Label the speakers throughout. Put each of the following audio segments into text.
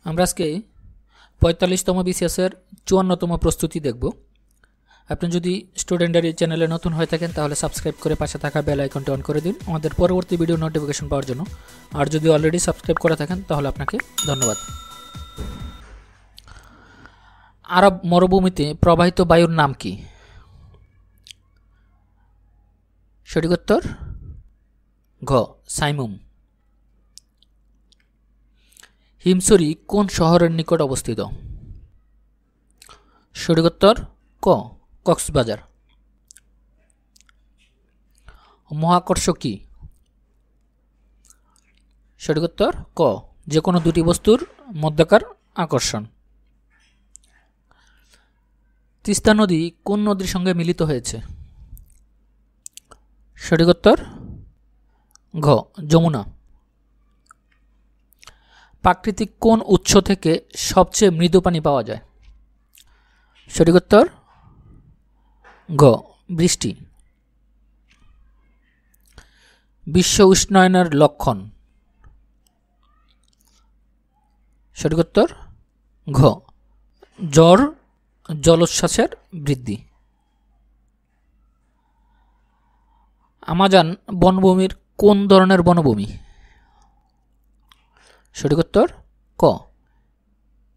Speaker 1: আমরা আজকে ৪৫তম বিসিএসের ৫৪তম প্রস্তুতি দেখব। আপনি যদি স্টুডেন্ট ডায়েরি চ্যানেলে নতুন হয়ে থাকেন তাহলে সাবস্ক্রাইব করে পাশে থাকা বেল আইকনটি অন করে দিন আমাদের পরবর্তী ভিডিও নোটিফিকেশন পাওয়ার জন্য। আর যদি অলরেডি সাবস্ক্রাইব করে থাকেন তাহলে আপনাকে ধন্যবাদ। আরব মরুভূমিতে প্রবাহিত বায়ুর নাম কি? সঠিক উত্তর ঘ সাইমুম। হিমছড়ি কোন শহরের নিকট অবস্থিত? সঠিক উত্তর ক কক্সবাজার। মহাকর্ষ কি? সঠিক উত্তর ক যে কোনো দুটি বস্তুর মধ্যকার আকর্ষণ। তিস্তা নদী কোন নদীর সঙ্গে মিলিত হয়েছে? সঠিক উত্তর ঘ যমুনা। প্রাকৃতিক কোন উৎস থেকে সবচেয়ে মৃদু পানি পাওয়া যায়? সঠিক উত্তর ঘ বৃষ্টি। বিশ্ব উষ্ণায়নের লক্ষণ? সঠিক উত্তর ঘ জ্বর, জলোচ্ছ্বাসের বৃদ্ধি। আমাজন বনভূমির কোন ধরনের বনভূমি? সঠিক উত্তর ক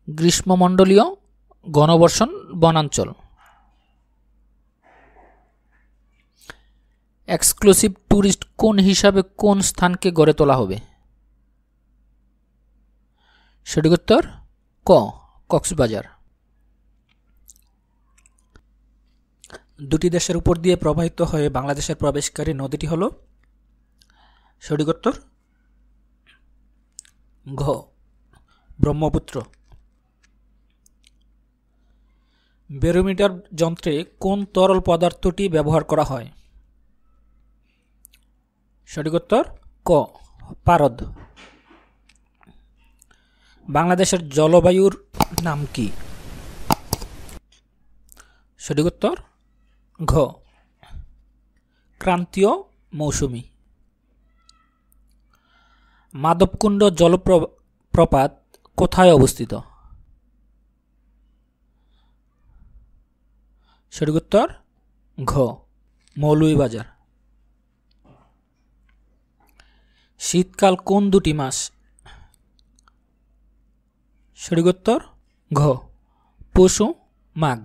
Speaker 1: গ্রীষ্মমণ্ডলীয় ঘনবর্ষণ বনাঞ্চল। এক্সক্লুসিভ ট্যুরিস্ট কোন হিসাবে কোন স্থানকে গড়ে তোলা হবে? সঠিক উত্তর ক কক্সবাজার। দুটি দেশের উপর দিয়ে প্রবাহিত হয়ে বাংলাদেশের প্রবেশকারী নদীটি হল? সঠিক উত্তর ঘ ব্রহ্মপুত্র। ব্যারোমিটার যন্ত্রে কোন তরল পদার্থটি ব্যবহার করা হয়? সঠিক উত্তর ক পারদ। বাংলাদেশের জলবায়ুর নাম কি? সঠিক উত্তর ঘ ক্রান্তীয় মৌসুমী। মাধবকুণ্ড জলপ্রপাত কোথায় অবস্থিত? সঠিক উত্তর ঘ মৌলভীবাজার। শীতকাল কোন দুটি মাস? সঠিক উত্তর ঘ পৌষ মাঘ।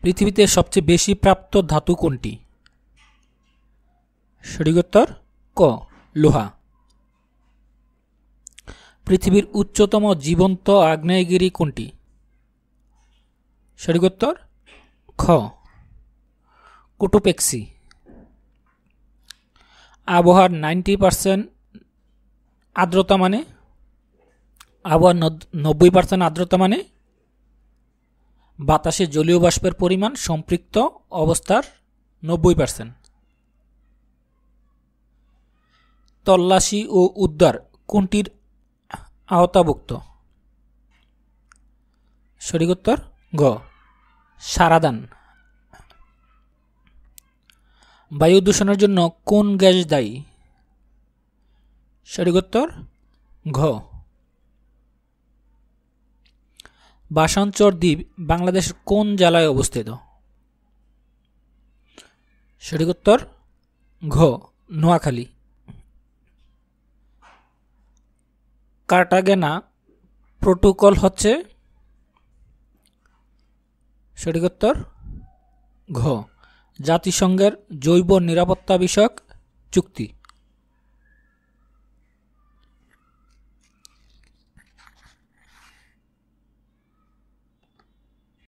Speaker 1: পৃথিবীতে সবচেয়ে বেশি প্রাপ্ত ধাতু কোনটি? সঠিক উত্তর ক লোহা। পৃথিবীর উচ্চতম জীবন্ত আগ্নেয়গিরি কোনটি? সঠিক উত্তর খ কোটোপেক্সি। আবহাওয়ার 90% আর্দ্রতা মানে? আবহাওয়ার 90% আর্দ্রতা মানে বাতাসে জলীয় বাষ্পের পরিমাণ সম্পৃক্ত অবস্থার 90%। তল্লাশি ও উদ্ধার কোনটির আওতাভুক্ত? সঠিক উত্তর গ সারাদান। বায়ু দূষণের জন্য কোন গ্যাস দায়ী? সঠিক উত্তর ঘ ভাসানচর দ্বীপ বাংলাদেশের কোন জেলায় অবস্থিত? সঠিক উত্তর ঘ নোয়াখালী। কার্টাগেনা প্রোটোকল হচ্ছে? সঠিক উত্তর ঘ জাতিসংঘের জৈব নিরাপত্তা বিষয়ক চুক্তি।